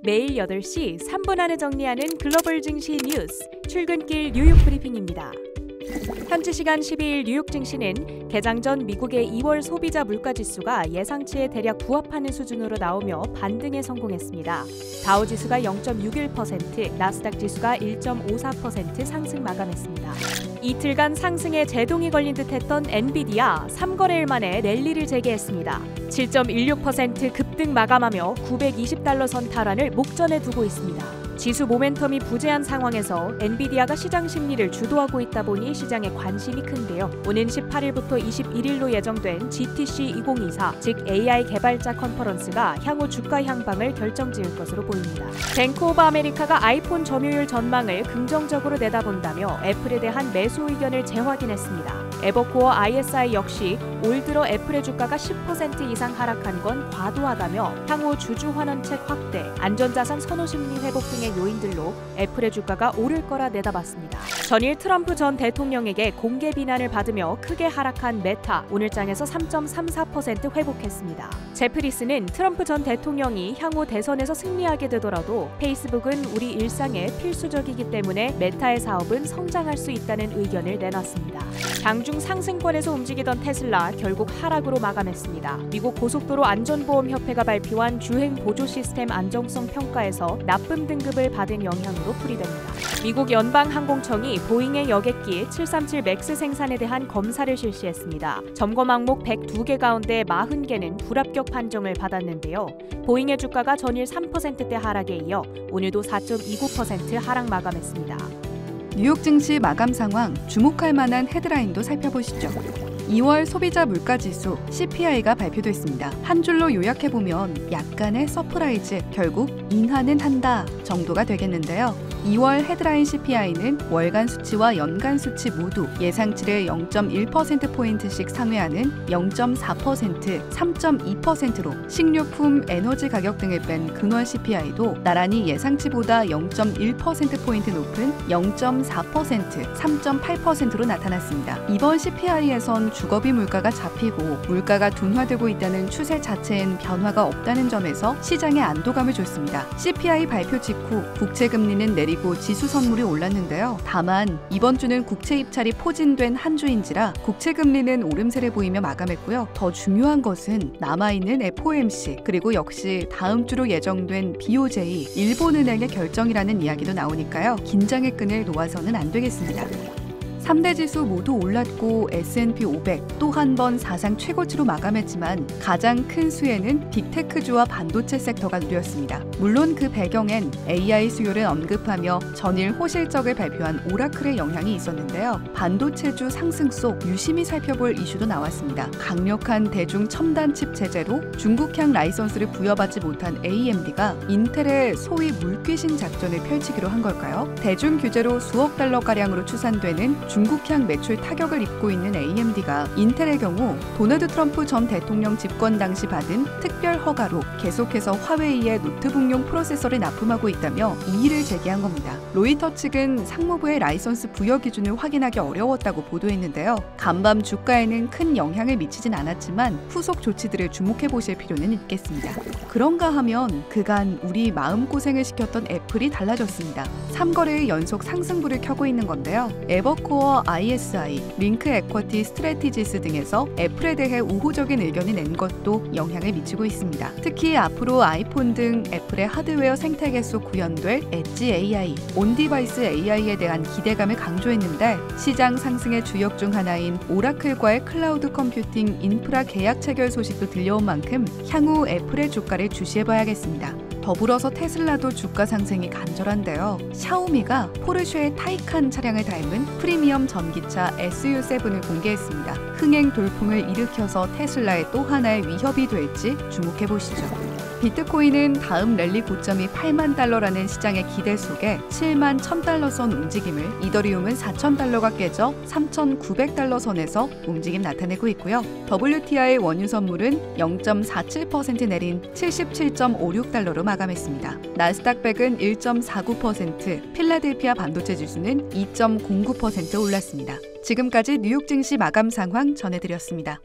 매일 8시 3분 안에 정리하는 글로벌 증시 뉴스, 출근길 뉴욕 브리핑입니다. 현지 시간 12일 뉴욕 증시는 개장 전 미국의 2월 소비자 물가지수가 예상치에 대략 부합하는 수준으로 나오며 반등에 성공했습니다. 다우지수가 0.61%, 나스닥 지수가 1.54% 상승 마감했습니다. 이틀간 상승에 제동이 걸린 듯했던 엔비디아 3거래일 만에 랠리를 재개했습니다. 7.16% 급등 마감하며 $920 선 탈환을 목전에 두고 있습니다. 지수 모멘텀이 부재한 상황에서 엔비디아가 시장 심리를 주도하고 있다 보니 시장에 관심이 큰데요. 오는 18일부터 21일로 예정된 GTC 2024, 즉 AI 개발자 컨퍼런스가 향후 주가 향방을 결정지을 것으로 보입니다. 뱅크 오브 아메리카가 아이폰 점유율 전망을 긍정적으로 내다본다며 애플에 대한 매수 의견을 재확인했습니다. 에버코어 ISI 역시 올 들어 애플의 주가가 10% 이상 하락한 건 과도하다며 향후 주주 환원책 확대, 안전자산 선호 심리 회복 등의 요인들로 애플의 주가가 오를 거라 내다봤습니다. 전일 트럼프 전 대통령에게 공개 비난을 받으며 크게 하락한 메타, 오늘 장에서 3.34% 회복했습니다. 제프리스는 트럼프 전 대통령이 향후 대선에서 승리하게 되더라도 페이스북은 우리 일상에 필수적이기 때문에 메타의 사업은 성장할 수 있다는 의견을 내놨습니다. 장중 상승권에서 움직이던 테슬라 결국 하락으로 마감했습니다. 미국 고속도로 안전보험협회가 발표한 주행 보조 시스템 안정성 평가에서 나쁨 등급을 받은 영향으로 풀이됩니다. 미국 연방항공청이 보잉의 여객기 737 맥스 생산에 대한 검사를 실시했습니다. 점검 항목 102개 가운데 40개는 불합격 판정을 받았는데요. 보잉의 주가가 전일 3%대 하락에 이어 오늘도 4.29% 하락 마감했습니다. 뉴욕 증시 마감 상황, 주목할 만한 헤드라인도 살펴보시죠. 2월 소비자 물가지수 CPI가 발표됐습니다. 한 줄로 요약해보면 약간의 서프라이즈, 결국 인하는 한다 정도가 되겠는데요. 2월 헤드라인 CPI는 월간 수치와 연간 수치 모두 예상치를 0.1%포인트씩 상회하는 0.4%, 3.2%로 식료품, 에너지 가격 등을 뺀 근원 CPI도 나란히 예상치보다 0.1%포인트 높은 0.4%, 3.8%로 나타났습니다. 이번 CPI에선 주거비 물가가 잡히고 물가가 둔화되고 있다는 추세 자체엔 변화가 없다는 점에서 시장에 안도감을 줬습니다. CPI 발표 직후 국채금리는 내리고 지수 선물이 올랐는데요. 다만 이번 주는 국채 입찰이 포진된 한 주인지라 국채금리는 오름세를 보이며 마감했고요. 더 중요한 것은 남아있는 FOMC 그리고 역시 다음 주로 예정된 BOJ, 일본은행의 결정이라는 이야기도 나오니까요. 긴장의 끈을 놓아서는 안 되겠습니다. 3대 지수 모두 올랐고 S&P 500 또 한 번 사상 최고치로 마감했지만 가장 큰 수혜는 빅테크주와 반도체 섹터가 누렸습니다. 물론 그 배경엔 AI 수요를 언급하며 전일 호실적을 발표한 오라클의 영향이 있었는데요. 반도체주 상승 속 유심히 살펴볼 이슈도 나왔습니다. 강력한 대중 첨단 칩 제재로 중국향 라이선스를 부여받지 못한 AMD가 인텔의 소위 물귀신 작전을 펼치기로 한 걸까요? 대중 규제로 수억 달러가량으로 추산되는 중국향 매출 타격을 입고 있는 AMD가 인텔의 경우 도널드 트럼프 전 대통령 집권 당시 받은 특별 허가로 계속해서 화웨이의 노트북용 프로세서를 납품하고 있다며 이의를 제기한 겁니다. 로이터 측은 상무부의 라이선스 부여 기준을 확인하기 어려웠다고 보도했는데요. 간밤 주가에는 큰 영향을 미치진 않았지만 후속 조치들을 주목해보실 필요는 있겠습니다. 그런가 하면 그간 우리 마음고생을 시켰던 애플이 달라졌습니다. 3거래일 연속 상승부를 켜고 있는 건데요. 에버코어 ISI, 링크 에쿼티 스트래티지스 등에서 애플에 대해 우호적인 의견을 낸 것도 영향을 미치고 있습니다. 특히 앞으로 아이폰 등 애플의 하드웨어 생태계 속 구현될 엣지 AI, 온디바이스 AI에 대한 기대감을 강조했는데 시장 상승의 주역 중 하나인 오라클과의 클라우드 컴퓨팅 인프라 계약 체결 소식도 들려온 만큼 향후 애플의 주가를 주시해봐야겠습니다. 더불어서 테슬라도 주가 상승이 간절한데요. 샤오미가 포르쉐의 타이칸 차량을 닮은 프리미엄 전기차 SU7을 공개했습니다. 흥행 돌풍을 일으켜서 테슬라의 또 하나의 위협이 될지 주목해보시죠. 비트코인은 다음 랠리 고점이 8만 달러라는 시장의 기대 속에 7만 1000달러 선 움직임을, 이더리움은 4000달러가 깨져 3900달러 선에서 움직임 나타내고 있고요. WTI 원유 선물은 0.47% 내린 77.56달러로 마감했습니다. 나스닥 100은 1.49%, 필라델피아 반도체 지수는 2.09% 올랐습니다. 지금까지 뉴욕 증시 마감 상황 전해드렸습니다.